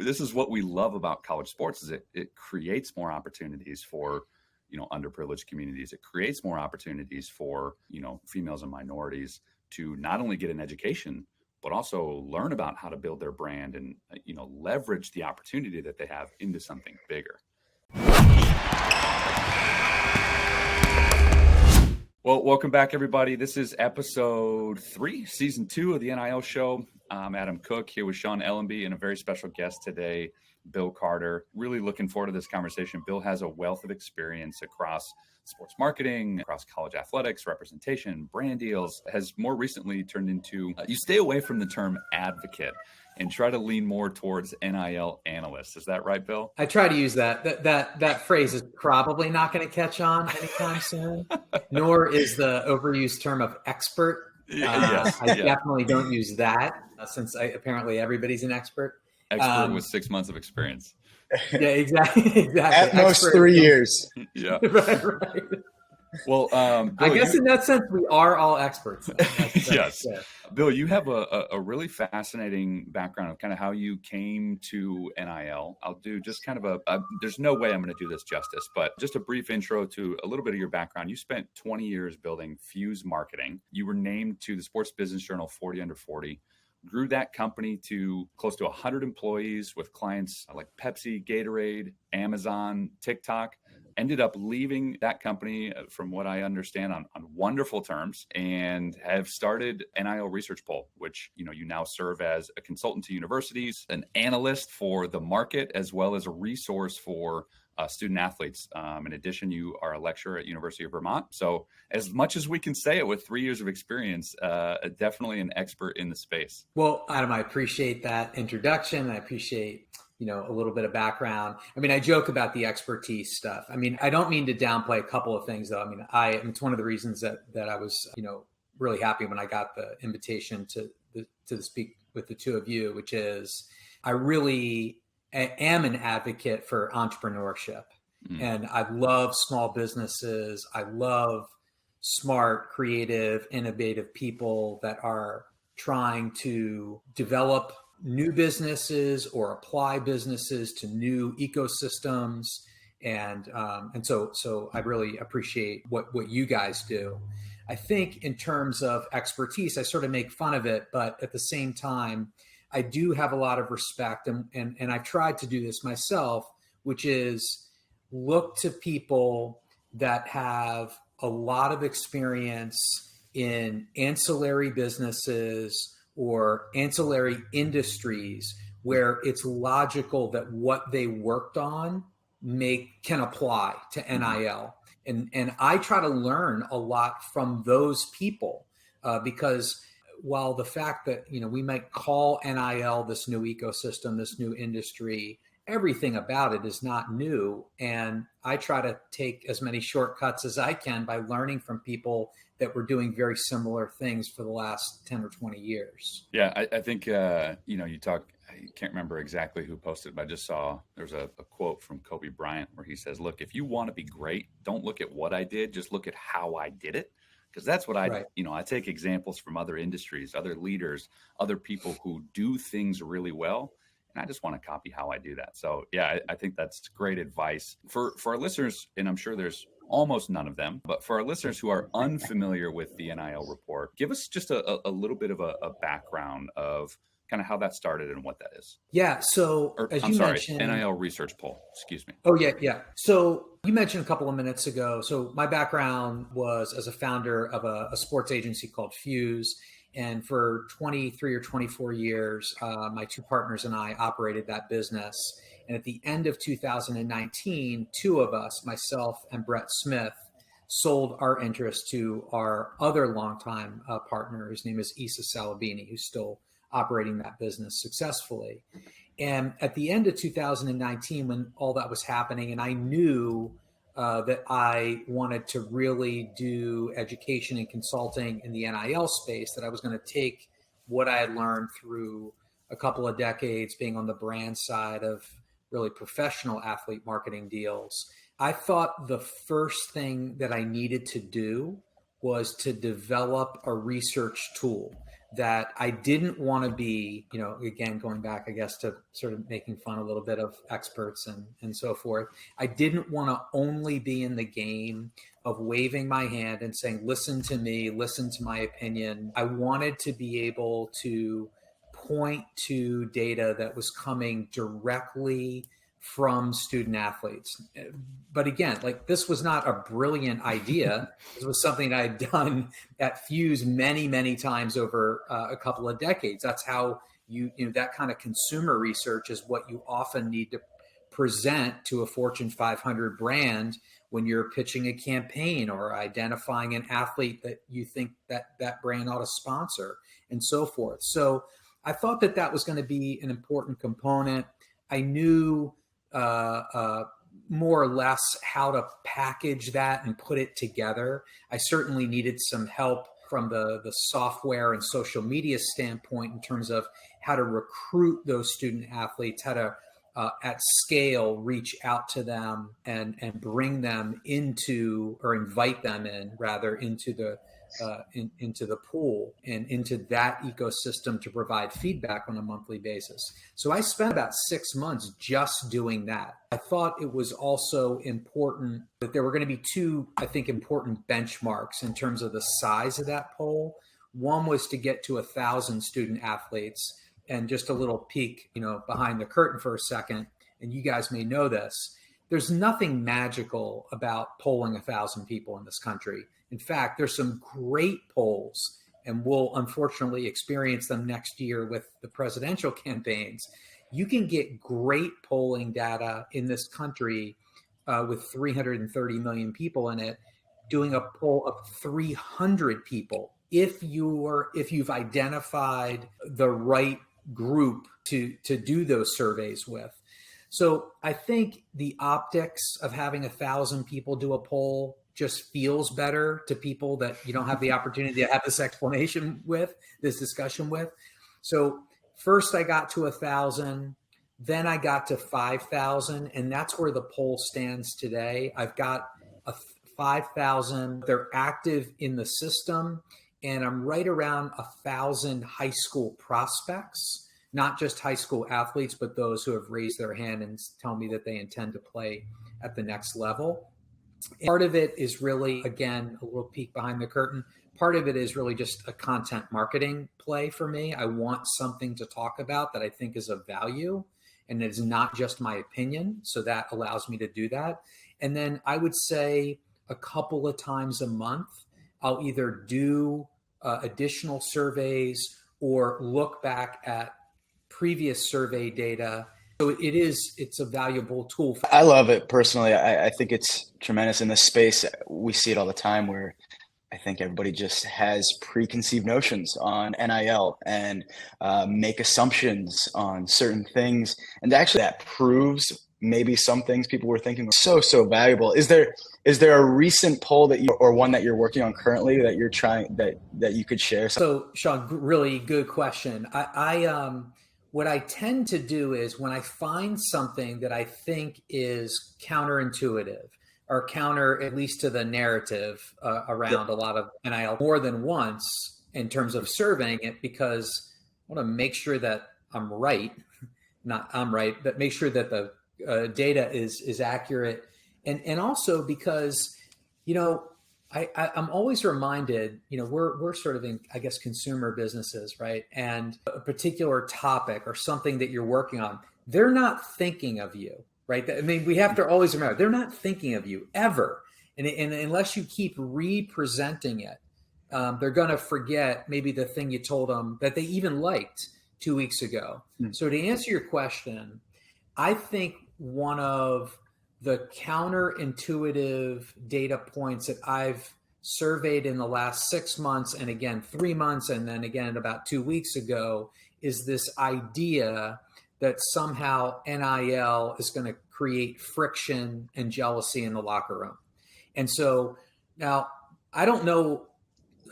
this is what we love about college sports is it creates more opportunities for, underprivileged communities. It creates more opportunities for, females and minorities to not only get an education, but also learn about how to build their brand and, leverage the opportunity that they have into something bigger. Well, welcome back, everybody. This is episode 3, season 2 of the NIL show. I'm Adam Cook here with Sean Ellenby and a very special guest today, Bill Carter. Really looking forward to this conversation. Bill has a wealth of experience across sports marketing, across college athletics, representation, brand deals, has more recently turned into, you stay away from the term advocate and try to lean more towards NIL analyst. Is that right, Bill? I try to use that. That phrase is probably not going to catch on anytime soon, nor is the overused term of expert. I definitely don't use that since apparently everybody's an expert. Expert with 6 months of experience. Yeah, exactly. At most 3 years. Yeah. right. Well, Bill, I guess in that sense, we are all experts. Yes. Bill, you have a really fascinating background of kind of how you came to NIL. I'll do just kind of there's no way I'm going to do this justice, but just a brief intro to a little bit of your background. You spent 20 years building Fuse Marketing. You were named to the Sports Business Journal 40 Under 40. Grew that company to close to 100 employees with clients like Pepsi, Gatorade, Amazon, TikTok. Ended up leaving that company, from what I understand, on wonderful terms, and have started NIL Research Poll, which you now serve as a consultant to universities, an analyst for the market, as well as a resource for student athletes. In addition, you are a lecturer at University of Vermont. So as much as we can say it with 3 years of experience, definitely an expert in the space. Well, Adam, I appreciate that introduction. I appreciate a little bit of background. I mean, I joke about the expertise stuff. I mean, I don't mean to downplay a couple of things, though. I mean, it's one of the reasons that I was, really happy when I got the invitation to speak with the two of you, which is I really am an advocate for entrepreneurship. And I love small businesses. I love smart, creative, innovative people that are trying to develop new businesses or apply businesses to new ecosystems. And so I really appreciate what you guys do. I think in terms of expertise, I sort of make fun of it, but at the same time, I do have a lot of respect and I've tried to do this myself, which is look to people that have a lot of experience in ancillary businesses or ancillary industries where it's logical that what they worked on can apply to NIL. And I try to learn a lot from those people because while the fact that, we might call NIL this new ecosystem, this new industry, everything about it is not new. And I try to take as many shortcuts as I can by learning from people that were doing very similar things for the last 10 or 20 years. Yeah, I think, you talk, I can't remember exactly who posted, but I just saw there's a quote from Kobe Bryant where he says, look, if you want to be great, don't look at what I did, just look at how I did it. Because that's what I take examples from other industries, other leaders, other people who do things really well. And I just want to copy how I do that. So, yeah, I think that's great advice for our listeners. And I'm sure there's almost none of them. But for our listeners who are unfamiliar with the NIL report, give us just a little bit of a background of kind of how that started and what that is. Yeah. So mentioned, NIL Research Poll. Excuse me. Oh, yeah. So you mentioned a couple of minutes ago. So my background was as a founder of a sports agency called Fuse. And for 23 or 24 years, my two partners and I operated that business. And at the end of 2019, two of us, myself and Brett Smith, sold our interest to our other longtime partner. His name is Issa Salabini, who's still operating that business successfully. And at the end of 2019, when all that was happening, and I knew that I wanted to really do education and consulting in the NIL space, that I was going to take what I had learned through a couple of decades being on the brand side of really professional athlete marketing deals. I thought the first thing that I needed to do was to develop a research tool that I didn't want to be, again, going back, I guess, to sort of making fun a little bit of experts and so forth. I didn't want to only be in the game of waving my hand and saying, listen to me, listen to my opinion. I wanted to be able to point to data that was coming directly from student athletes. But again, like, this was not a brilliant idea. This was something I had done at Fuse many, many times over a couple of decades. That's how that kind of consumer research is what you often need to present to a Fortune 500 brand when you're pitching a campaign or identifying an athlete that you think that brand ought to sponsor and so forth. So I thought that was going to be an important component. I knew more or less how to package that and put it together. I certainly needed some help from the software and social media standpoint in terms of how to recruit those student athletes, how to at scale reach out to them and bring them into, or invite them in rather, into the pool and into that ecosystem to provide feedback on a monthly basis. So I spent about 6 months just doing that. I thought it was also important that there were going to be two, I think, important benchmarks in terms of the size of that poll. One was to get to 1,000 student athletes. And just a little peek, behind the curtain for a second, and you guys may know this, there's nothing magical about polling 1,000 people in this country. In fact, there's some great polls, and we'll unfortunately experience them next year with the presidential campaigns. You can get great polling data in this country with 330 million people in it, doing a poll of 300 people if you've identified the right group to do those surveys with. So I think the optics of having 1,000 people do a poll just feels better to people that you don't have the opportunity to have this discussion with. So first I got to 1,000, then I got to 5,000, and that's where the poll stands today. I've got 5,000. They're active in the system. And I'm right around 1,000 high school prospects, not just high school athletes, but those who have raised their hand and tell me that they intend to play at the next level. And part of it is really, again, a little peek behind the curtain. Part of it is really just a content marketing play for me. I want something to talk about that I think is of value, and it's not just my opinion. So that allows me to do that. And then I would say a couple of times a month, I'll either do additional surveys or look back at previous survey data. So it's a valuable tool. I love it personally. I think it's tremendous in this space. We see it all the time where I think everybody just has preconceived notions on NIL and make assumptions on certain things. And actually that proves maybe some things people were thinking were so valuable. Is there a recent poll or one that you're working on currently that you're trying that you could share? So Sean, really good question. I what I tend to do is when I find something that I think is counterintuitive or counter at least to the narrative around a lot of NIL more than once in terms of surveying it, because I want to make sure that I'm right, but make sure that the data is accurate. And also because, I'm always reminded, we're sort of in, I guess, consumer businesses, right? And a particular topic or something that you're working on, they're not thinking of you, right? I mean, we have to always remember, they're not thinking of you ever. And unless you keep re-presenting it, they're going to forget maybe the thing you told them that they even liked 2 weeks ago. So to answer your question, I think one of the counterintuitive data points that I've surveyed in the last 6 months, and again 3 months, and then again about 2 weeks ago, is this idea that somehow NIL is going to create friction and jealousy in the locker room. And so now I don't know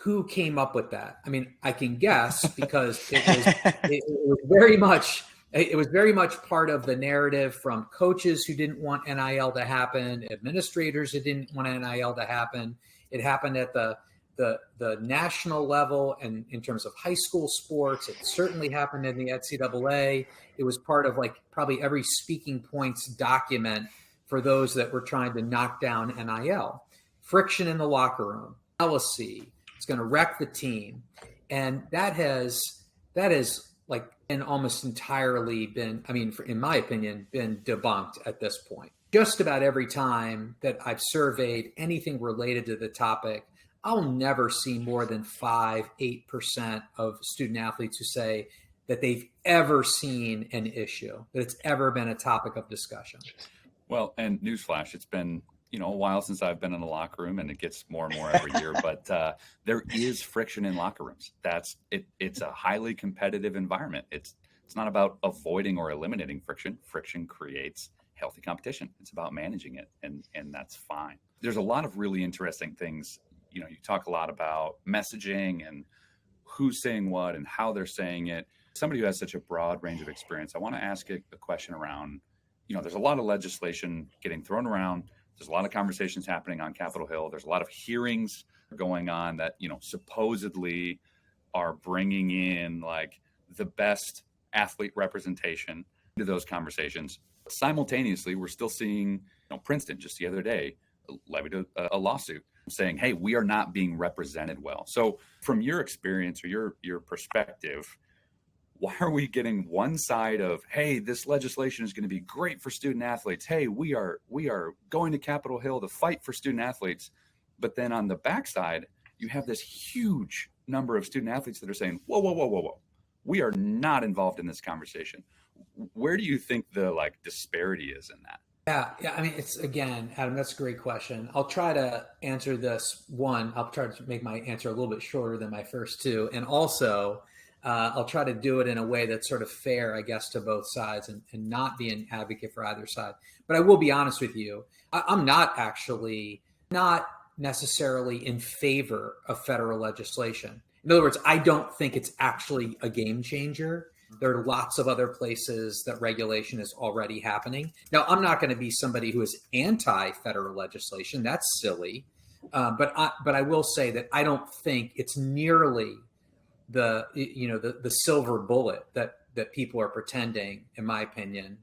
who came up with that. I mean, I can guess because it was very much part of the narrative from coaches who didn't want NIL to happen, administrators who didn't want NIL to happen. It happened at the the national level and in terms of high school sports. It certainly happened in the NCAA. It was part of like probably every speaking points document for those that were trying to knock down NIL. Friction in the locker room, jealousy, it's going to wreck the team. And that has like been almost entirely been, I mean, in my opinion, been debunked at this point. Just about every time that I've surveyed anything related to the topic, I'll never see more than 5-8% of student athletes who say that they've ever seen an issue, that it's ever been a topic of discussion. Well, and newsflash, it's been a while since I've been in a locker room, and it gets more and more every year. But there is friction in locker rooms. It's a highly competitive environment. It's not about avoiding or eliminating friction. Friction creates healthy competition. It's about managing it, and that's fine. There's a lot of really interesting things. You talk a lot about messaging and who's saying what and how they're saying it. Somebody who has such a broad range of experience, I want to ask a question around, there's a lot of legislation getting thrown around. There's a lot of conversations happening on Capitol Hill. There's a lot of hearings going on that, supposedly are bringing in like the best athlete representation to those conversations. Simultaneously, we're still seeing, Princeton just the other day levied a lawsuit saying, hey, we are not being represented well. So from your experience or your perspective, why are we getting one side of, hey, this legislation is going to be great for student athletes. Hey, we are going to Capitol Hill to fight for student athletes. But then on the backside, you have this huge number of student athletes that are saying, whoa. We are not involved in this conversation. Where do you think the disparity is in that? Yeah. I mean, it's, again, Adam, that's a great question. I'll try to answer this one. I'll try to make my answer a little bit shorter than my first two. And also, I'll try to do it in a way that's sort of fair, I guess, to both sides and not be an advocate for either side. But I will be honest with you. I'm not necessarily in favor of federal legislation. In other words, I don't think it's actually a game changer. There are lots of other places that regulation is already happening. Now, I'm not going to be somebody who is anti-federal legislation. That's silly. But I will say that I don't think it's nearly the silver bullet that people are pretending, in my opinion,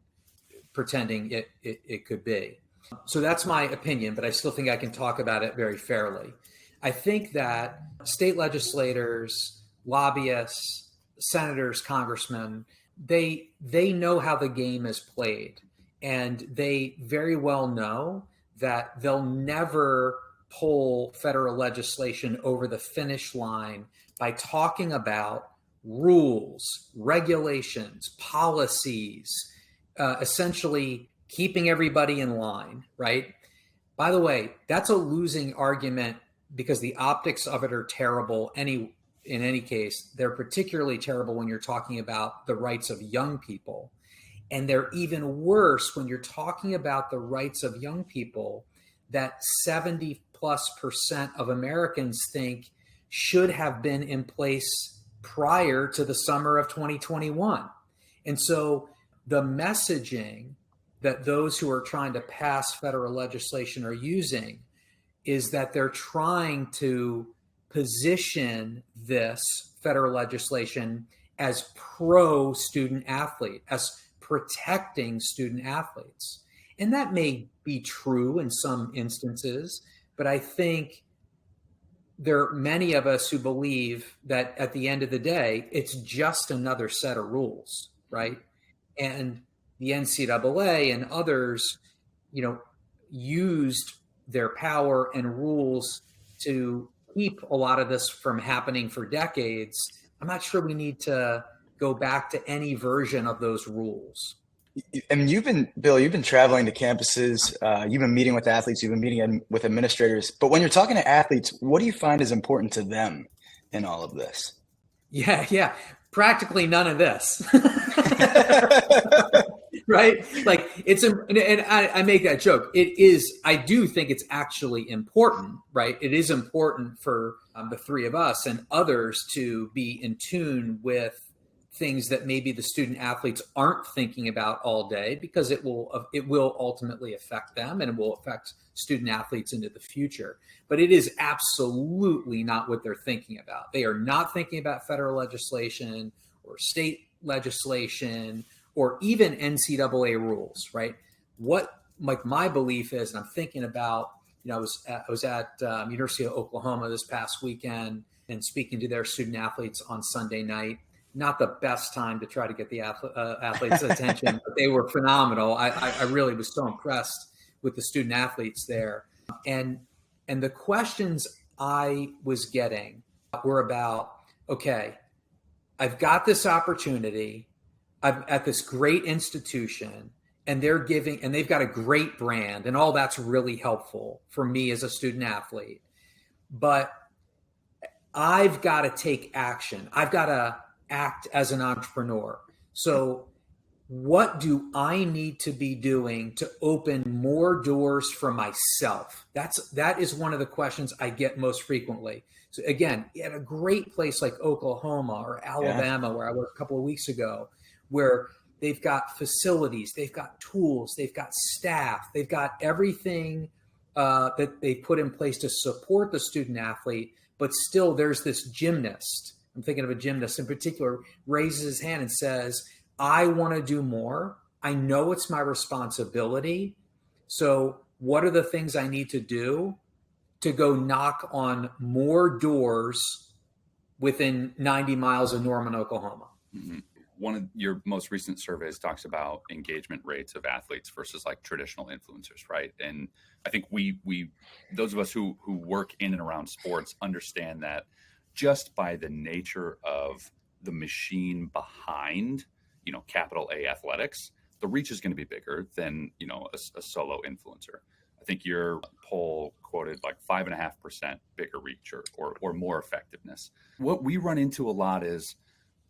it could be. So that's my opinion, but I still think I can talk about it very fairly. I think that state legislators, lobbyists, senators, congressmen, they know how the game is played, and they very well know that they'll never pull federal legislation over the finish line by talking about rules, regulations, policies, essentially keeping everybody in line, right? By the way, that's a losing argument because the optics of it are terrible in any case. They're particularly terrible when you're talking about the rights of young people. And they're even worse when you're talking about the rights of young people that 70+% of Americans think should have been in place prior to the summer of 2021. And so the messaging that those who are trying to pass federal legislation are using is that they're trying to position this federal legislation as pro-student athlete, as protecting student athletes. And that may be true in some instances, but I think there are many of us who believe that at the end of the day, it's just another set of rules, right? And the NCAA and others, used their power and rules to keep a lot of this from happening for decades. I'm not sure we need to go back to any version of those rules. I mean, Bill, you've been traveling to campuses, you've been meeting with athletes, you've been meeting with administrators. But when you're talking to athletes, what do you find is important to them in all of this? Yeah. Practically none of this. Right? Like and I make that joke. I do think it's actually important, right? It is important for the three of us and others to be in tune with things that maybe the student athletes aren't thinking about all day, because it will ultimately affect them and it will affect student athletes into the future. But it is absolutely not what they're thinking about. They are not thinking about federal legislation or state legislation or even NCAA rules, right? What like my belief is, and I'm thinking about, I was at University of Oklahoma this past weekend and speaking to their student athletes on Sunday night. Not the best time to try to get the athletes' attention, but they were phenomenal. I really was so impressed with the student athletes there. And the questions I was getting were about, okay, I've got this opportunity. I'm at this great institution, and they've got a great brand, and all that's really helpful for me as a student athlete. But I've got to take action. I've got to act as an entrepreneur. So what do I need to be doing to open more doors for myself? That is one of the questions I get most frequently. So again, at a great place like Oklahoma or Alabama, where I was a couple of weeks ago, where they've got facilities, they've got tools, they've got staff, they've got everything that they put in place to support the student athlete, but still there's this gymnast. I'm thinking of a gymnast in particular, raises his hand and says, I want to do more. I know it's my responsibility. So what are the things I need to do to go knock on more doors within 90 miles of Norman, Oklahoma? Mm-hmm. One of your most recent surveys talks about engagement rates of athletes versus like traditional influencers, right? And I think we those of us who work in and around sports understand that just by the nature of the machine behind, capital A athletics, the reach is going to be bigger than, a solo influencer. I think your poll quoted like 5.5% bigger reach or more effectiveness. What we run into a lot is,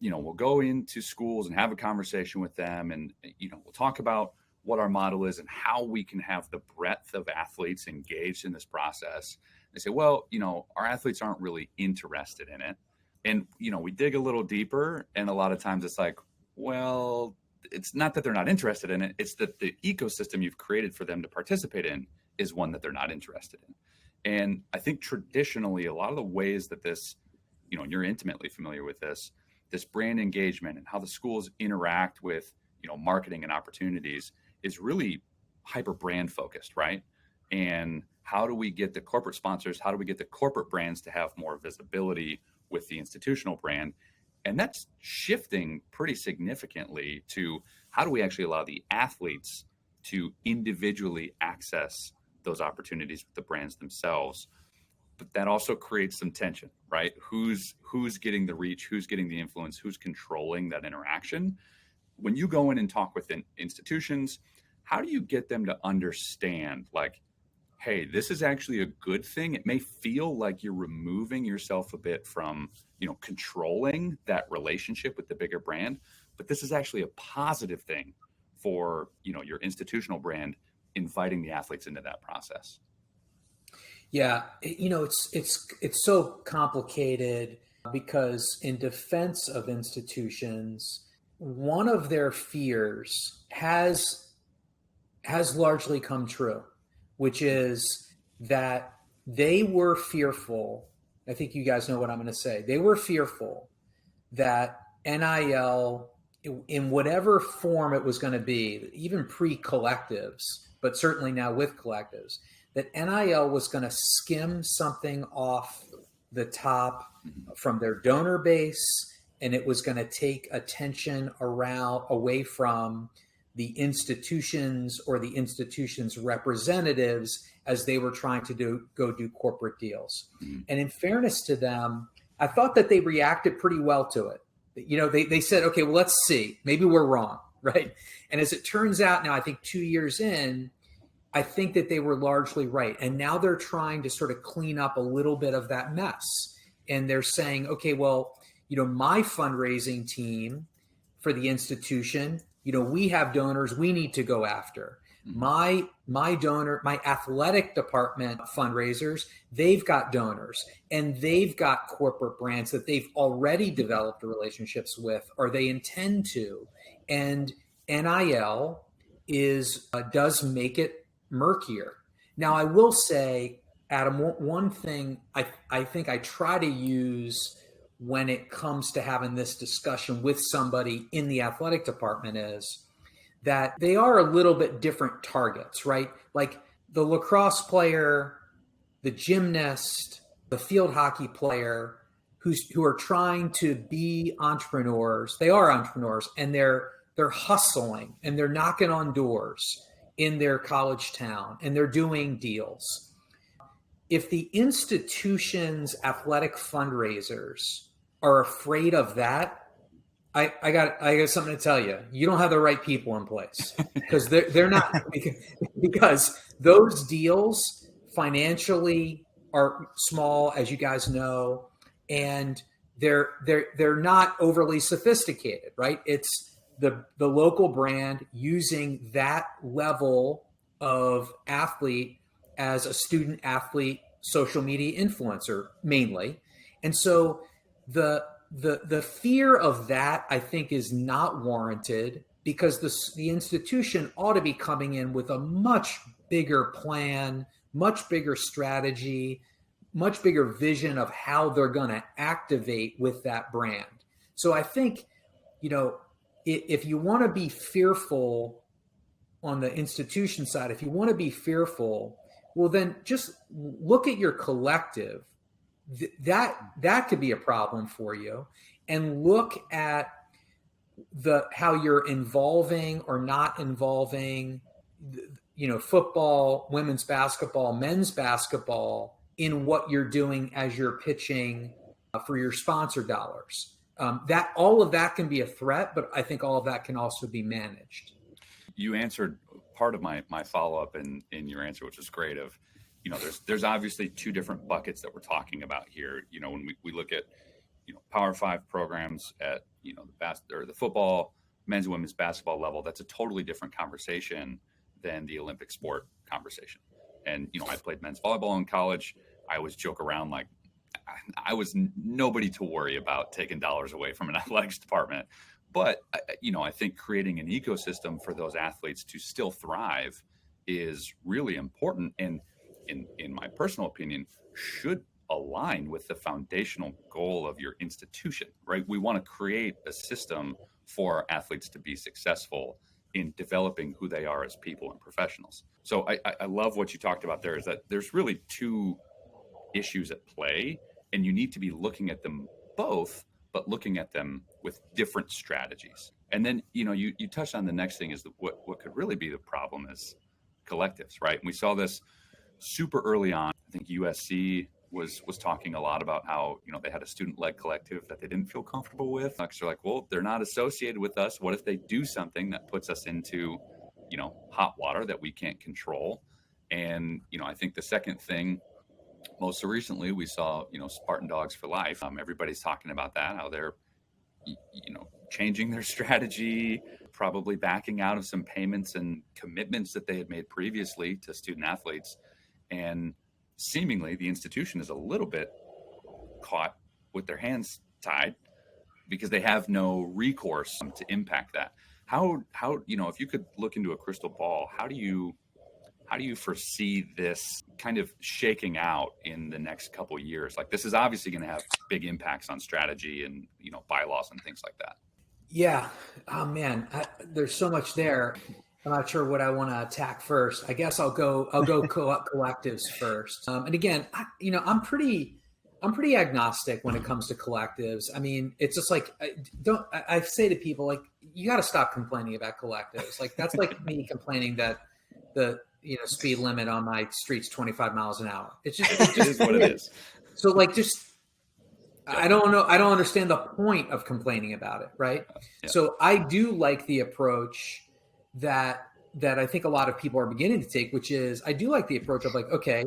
we'll go into schools and have a conversation with them, and, we'll talk about what our model is and how we can have the breadth of athletes engaged in this process. They say, well, our athletes aren't really interested in it. And, we dig a little deeper, and a lot of times it's like, well, it's not that they're not interested in it. It's that the ecosystem you've created for them to participate in is one that they're not interested in. And I think traditionally, a lot of the ways that this, and you're intimately familiar with this brand engagement and how the schools interact with, marketing and opportunities is really hyper brand focused, right? And how do we get the corporate sponsors? How do we get the corporate brands to have more visibility with the institutional brand? And that's shifting pretty significantly to how do we actually allow the athletes to individually access those opportunities with the brands themselves? But that also creates some tension, right? Who's getting the reach? Who's getting the influence? Who's controlling that interaction? When you go in and talk with institutions, how do you get them to understand, like, hey, this is actually a good thing? It may feel like you're removing yourself a bit from, controlling that relationship with the bigger brand, but this is actually a positive thing for, your institutional brand, inviting the athletes into that process. Yeah, it's so complicated because in defense of institutions, one of their fears has largely come true, which is that they were fearful. I think you guys know what I'm going to say. They were fearful that NIL, in whatever form it was going to be, even pre-collectives, but certainly now with collectives, that NIL was going to skim something off the top from their donor base, and it was going to take attention away from the institutions or the institutions' representatives as they were trying to go do corporate deals. Mm-hmm. And in fairness to them, I thought that they reacted pretty well to it. They said, okay, well, let's see, maybe we're wrong, right? And as it turns out now, I think 2 years in, I think that they were largely right. And now they're trying to sort of clean up a little bit of that mess. And they're saying, okay, well, my fundraising team for the institution, we have donors we need to go after. My donor, my athletic department fundraisers, they've got donors and they've got corporate brands that they've already developed relationships with, or they intend to. And NIL does make it murkier. Now, I will say, Adam, one thing I think I try to use when it comes to having this discussion with somebody in the athletic department is that they are a little bit different targets, right? Like the lacrosse player, the gymnast, the field hockey player who are trying to be entrepreneurs. They are entrepreneurs, and they're hustling and they're knocking on doors in their college town and they're doing deals. If the institution's athletic fundraisers are afraid of that, I got something to tell you. You don't have the right people in place, because they're not, because those deals financially are small, as you guys know, and they're not overly sophisticated, right? It's the local brand using that level of athlete as a student athlete, social media influencer mainly, and so the fear of that, I think, is not warranted, because the institution ought to be coming in with a much bigger plan, much bigger strategy, much bigger vision of how they're going to activate with that brand. So I think, if you want to be fearful on the institution side, if you want to be fearful, well, then just look at your collective. That could be a problem for you, and look at how you're involving or not involving, football, women's basketball, men's basketball in what you're doing as you're pitching for your sponsor dollars. That all of that can be a threat, but I think all of that can also be managed. You answered part of my follow-up in your answer, which was great. Of there's obviously two different buckets that we're talking about here. When we look at Power 5 programs at the football, men's and women's basketball level, that's a totally different conversation than the Olympic sport conversation. And I played men's volleyball in college. I always joke around like I was nobody to worry about taking dollars away from an athletics department. But I think creating an ecosystem for those athletes to still thrive is really important, and in my personal opinion, should align with the foundational goal of your institution, right? We want to create a system for athletes to be successful in developing who they are as people and professionals. So I love what you talked about there, is that there's really two issues at play, and you need to be looking at them both, but looking at them with different strategies. And then, you touched on the next thing, is that what could really be the problem is collectives, right? And we saw this super early on. I think USC was talking a lot about how, they had a student-led collective that they didn't feel comfortable with. Like, they're like, well, they're not associated with us. What if they do something that puts us into, hot water that we can't control? And, I think the second thing, most recently, we saw, Spartan Dogs for Life. Everybody's talking about that, how they're, changing their strategy, probably backing out of some payments and commitments that they had made previously to student athletes. And seemingly the institution is a little bit caught with their hands tied, because they have no recourse to impact that. How if you could look into a crystal ball, how do you foresee this kind of shaking out in the next couple of years? Like, this is obviously going to have big impacts on strategy and, bylaws and things like that. Yeah. Oh man, there's so much there. I'm not sure what I want to attack first. I guess I'll go collectives first. And again, I'm pretty agnostic when it comes to collectives. I mean, it's just like, I say to people, like, you got to stop complaining about collectives. Like, that's like me complaining that the speed limit on my street's 25 miles an hour. It just is what it is. So like, I don't know. I don't understand the point of complaining about it. Right. Yeah. So I do like the approach that I think a lot of people are beginning to take, which is, I do like the approach of like, okay,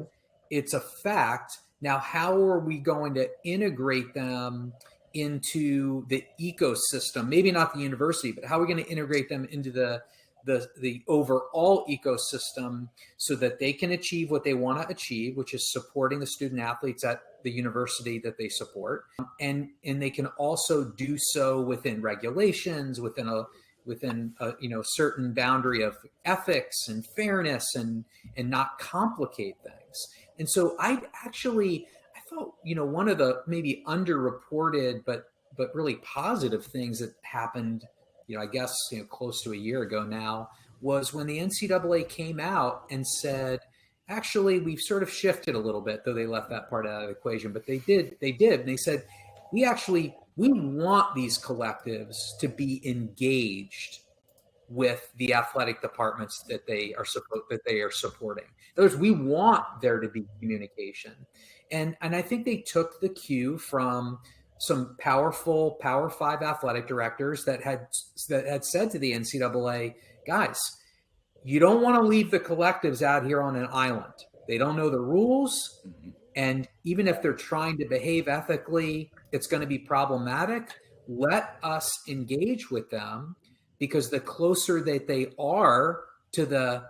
it's a fact. Now, how are we going to integrate them into the ecosystem? Maybe not the university, but how are we going to integrate them into the the overall ecosystem so that they can achieve what they want to achieve, which is supporting the student athletes at the university that they support. And they can also do so within regulations, within a certain boundary of ethics and fairness, and not complicate things. And so I thought, one of the maybe underreported but really positive things that happened, I guess, close to a year ago now, was when the NCAA came out and said, actually, we've sort of shifted a little bit, though they left that part out of the equation, but they did. And they said, we want these collectives to be engaged with the athletic departments that they are supporting. In other words, we want there to be communication. And I think they took the cue from some powerful Power 5 athletic directors that had said to the NCAA, guys, you don't want to leave the collectives out here on an island. They don't know the rules. And even if they're trying to behave ethically, it's going to be problematic. Let us engage with them, because the closer that they are to the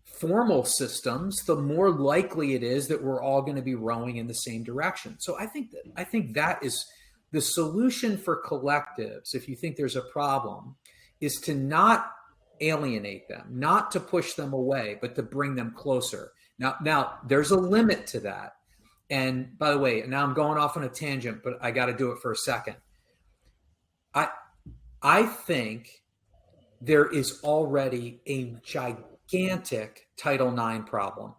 formal systems, the more likely it is that we're all going to be rowing in the same direction. So I think that is the solution for collectives. If you think there's a problem, is to not alienate them, not to push them away, but to bring them closer. Now there's a limit to that. And by the way, now I'm going off on a tangent, but I got to do it for a second. I think there is already a gigantic Title IX problem.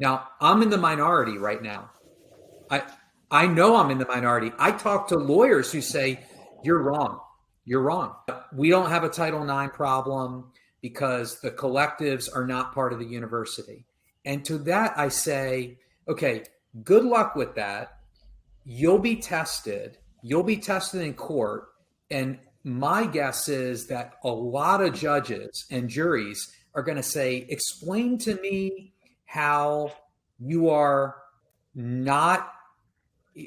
Now, I'm in the minority right now. I know I'm in the minority. I talk to lawyers who say, you're wrong. You're wrong. We don't have a Title IX problem because the collectives are not part of the university. And to that, I say, okay, good luck with that. You'll be tested. You'll be tested in court. And my guess is that a lot of judges and juries are going to say, explain to me how you are not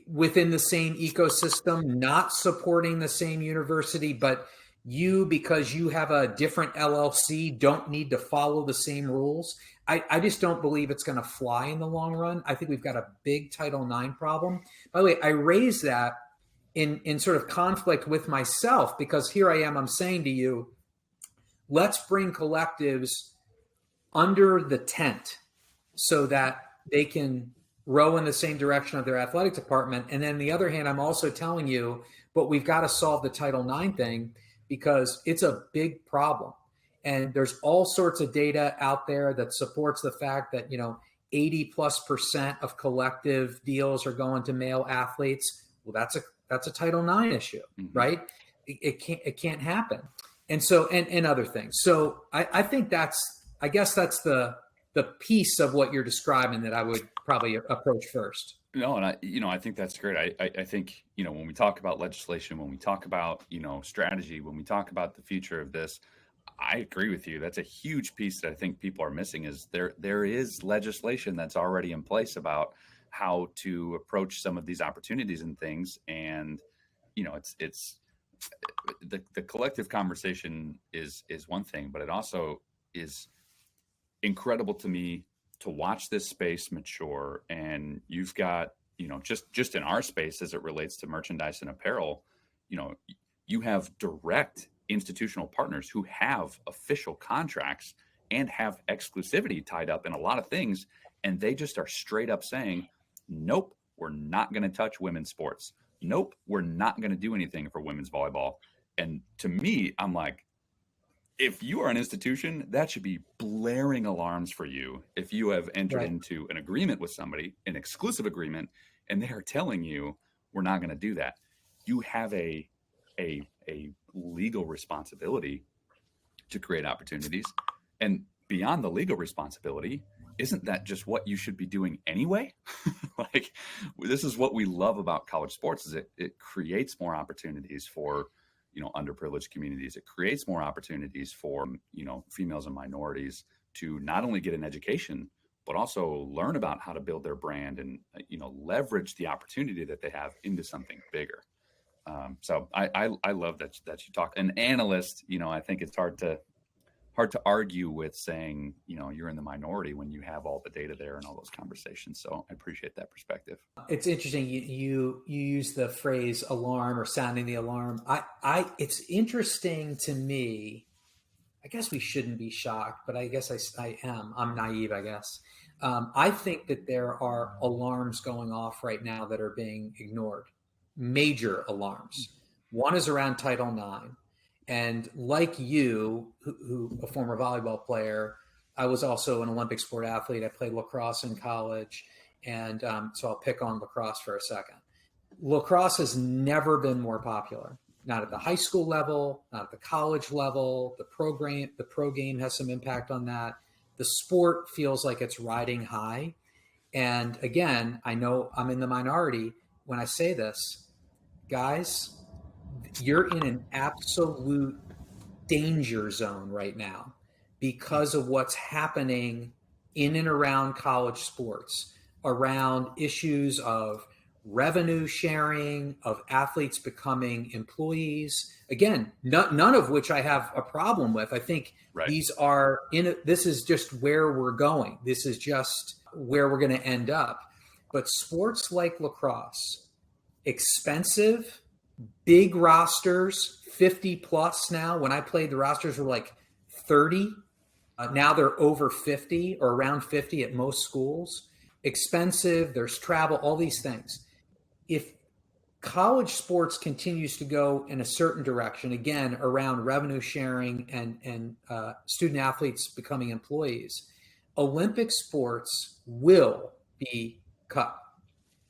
within the same ecosystem, not supporting the same university, but you, because you have a different LLC, don't need to follow the same rules. I just don't believe it's going to fly in the long run. I think we've got a big Title IX problem. By the way, I raise that in sort of conflict with myself, because here I am, I'm saying to you, let's bring collectives under the tent so that they can row in the same direction of their athletic department. And then on the other hand, I'm also telling you, but we've got to solve the Title IX thing, because it's a big problem. And there's all sorts of data out there that supports the fact that, 80+% of collective deals are going to male athletes. Well, that's a Title IX issue, right? It can't happen. And so, and other things. So I think I guess that's the piece of what you're describing that I would probably approach first. No, and I think that's great. I think, when we talk about legislation, when we talk about, strategy, when we talk about the future of this, I agree with you. That's a huge piece that I think people are missing, is there is legislation that's already in place about how to approach some of these opportunities and things. And, it's the collective conversation is one thing, but it also is incredible to me to watch this space mature. And you've got, just in our space as it relates to merchandise and apparel, you have direct institutional partners who have official contracts and have exclusivity tied up in a lot of things. And they just are straight up saying, nope, we're not going to touch women's sports. Nope, we're not going to do anything for women's volleyball. And to me, I'm like, if you are an institution, that should be blaring alarms for you. If you have entered into an agreement with somebody, an exclusive agreement, and they are telling you, we're not going to do that, you have a legal responsibility to create opportunities. And beyond the legal responsibility, isn't that just what you should be doing anyway? Like, this is what we love about college sports, is it creates more opportunities for, underprivileged communities. It creates more opportunities for, females and minorities to not only get an education, but also learn about how to build their brand and, leverage the opportunity that they have into something bigger. So I love that you talk. An analyst, I think it's hard to to argue with saying, you're in the minority when you have all the data there and all those conversations. So I appreciate that perspective. It's interesting. You use the phrase alarm or sounding the alarm. It's interesting to me. I guess we shouldn't be shocked, but I guess I am. I'm naive, I guess. I think that there are alarms going off right now that are being ignored, major alarms. One is around Title IX. And like you, who a former volleyball player, I was also an Olympic sport athlete. I played lacrosse in college. And so I'll pick on lacrosse for a second. Lacrosse has never been more popular. Not at the high school level, not at the college level. The pro game has some impact on that. The sport feels like it's riding high. And again, I know I'm in the minority when I say this. Guys, you're in an absolute danger zone right now because of what's happening in and around college sports, around issues of revenue sharing, of athletes becoming employees. Again, none of which I have a problem with. I think these are this is just where we're going. This is just where we're going to end up. But sports like lacrosse, expensive, big rosters, 50 plus now. When I played, the rosters were like 30. Now they're over 50 or around 50 at most schools. Expensive, there's travel, all these things. If college sports continues to go in a certain direction, again, around revenue sharing and student athletes becoming employees, Olympic sports will be cut.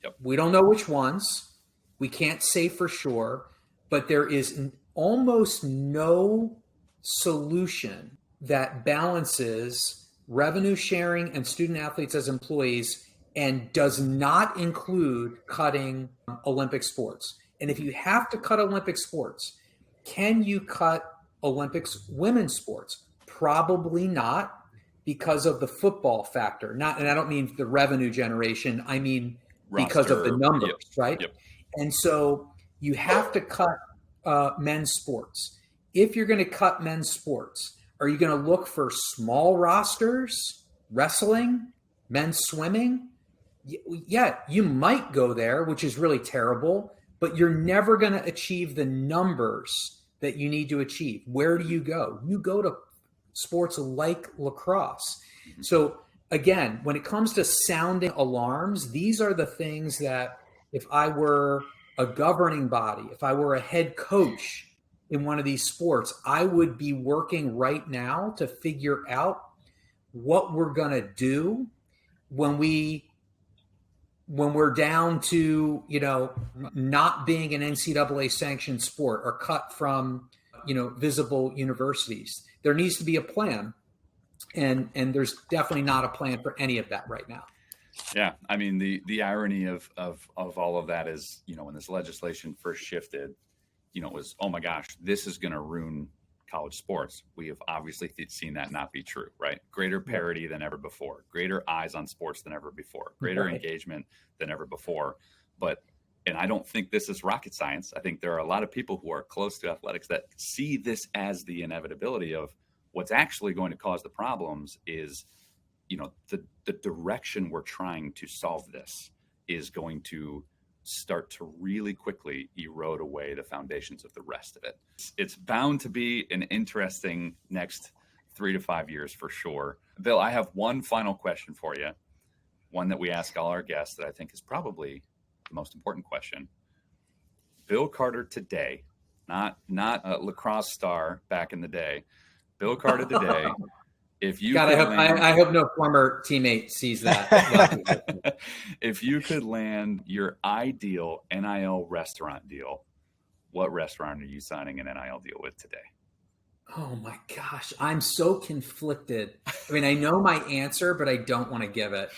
Yep. We don't know which ones. We can't say for sure, but there is almost no solution that balances revenue sharing and student athletes as employees and does not include cutting Olympic sports. And if you have to cut Olympic sports, can you cut Olympics women's sports? Probably not, because of the football factor. And I don't mean the revenue generation. I mean because of the numbers, right? Yep. And so you have to cut men's sports. If you're going to cut men's sports, are you going to look for small rosters, wrestling, men's swimming? Yeah, you might go there, which is really terrible, but you're never going to achieve the numbers that you need to achieve. Where do you go? You go to sports like lacrosse. So again, when it comes to sounding alarms, these are the things that if I were a governing body, if I were a head coach in one of these sports, I would be working right now to figure out what we're going to do when we're down to, not being an NCAA sanctioned sport or cut from, visible universities. There needs to be a plan. And there's definitely not a plan for any of that right now. Yeah. I mean, the irony of all of that is, when this legislation first shifted, it was, oh my gosh, this is going to ruin college sports. We have obviously seen that not be true, right? Greater parity than ever before, greater eyes on sports than ever before, greater engagement than ever before. And I don't think this is rocket science. I think there are a lot of people who are close to athletics that see this as the inevitability of what's actually going to cause the problems is, the direction we're trying to solve this is going to start to really quickly erode away the foundations of the rest of it. It's bound to be an interesting next 3 to 5 years for sure. Bill, I have one final question for you. One that we ask all our guests that I think is probably the most important question. Bill Carter today, not a lacrosse star back in the day. Bill Carter today, if you I hope no former teammate sees that. If you could land your ideal NIL restaurant deal, what restaurant are you signing an NIL deal with today? Oh my gosh, I'm so conflicted. I mean, I know my answer, but I don't want to give it.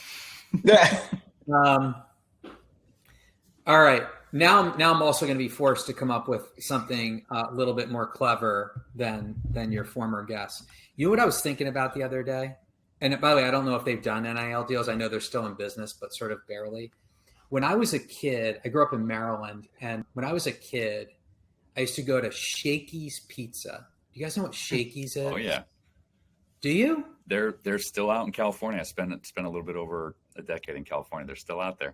All right. Now I'm also going to be forced to come up with something a little bit more clever than your former guest. You know what I was thinking about the other day? And by the way, I don't know if they've done NIL deals. I know they're still in business, but sort of barely. When I was a kid, I grew up in Maryland. And when I was a kid, I used to go to Shakey's Pizza. Do you guys know what Shakey's is? Oh, yeah. Do you? They're still out in California. I spent a little bit over a decade in California. They're still out there.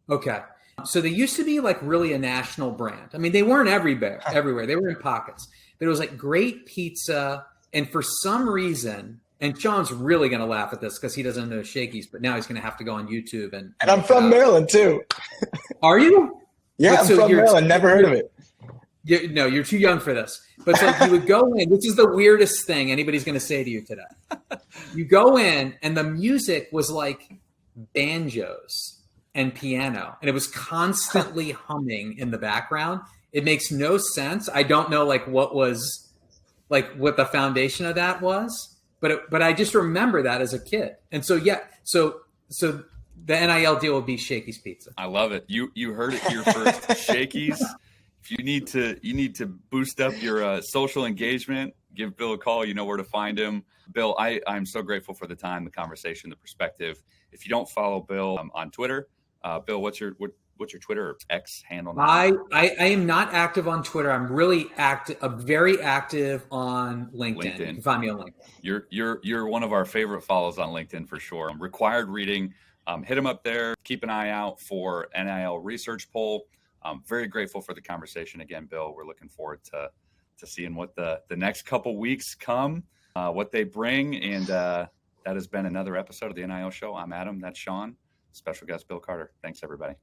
Okay. So they used to be like really a national brand. I mean, they weren't everywhere. They were in pockets. But it was like great pizza. And for some reason, and Sean's really going to laugh at this because he doesn't know Shakey's, but now he's going to have to go on YouTube and I'm from Maryland too. Are you? Yeah, I'm from Maryland. Never heard of it. No, you're too young for this. But so you would go in. This is the weirdest thing anybody's going to say to you today. You go in, and the music was like banjos and piano, and it was constantly humming in the background. It makes no sense. I don't know what the foundation of that was, but I just remember that as a kid. And so so the NIL deal will be Shakey's Pizza. I love it. You heard it here first. Shakey's. If you need to boost up your social engagement, give Bill a call. You know where to find him. Bill, I'm so grateful for the time, the conversation, the perspective. If you don't follow Bill on Twitter, Bill, what's your Twitter or X handle now? I am not active on Twitter. I'm really very active on LinkedIn. You can find me on LinkedIn. You're one of our favorite follows on LinkedIn for sure. Required reading. Hit him up there. Keep an eye out for NIL research poll. I'm very grateful for the conversation again, Bill. We're looking forward to seeing what the next couple weeks come, what they bring. And that has been another episode of the NIL Show. I'm Adam. That's Sean. Special guest Bill Carter. Thanks, everybody.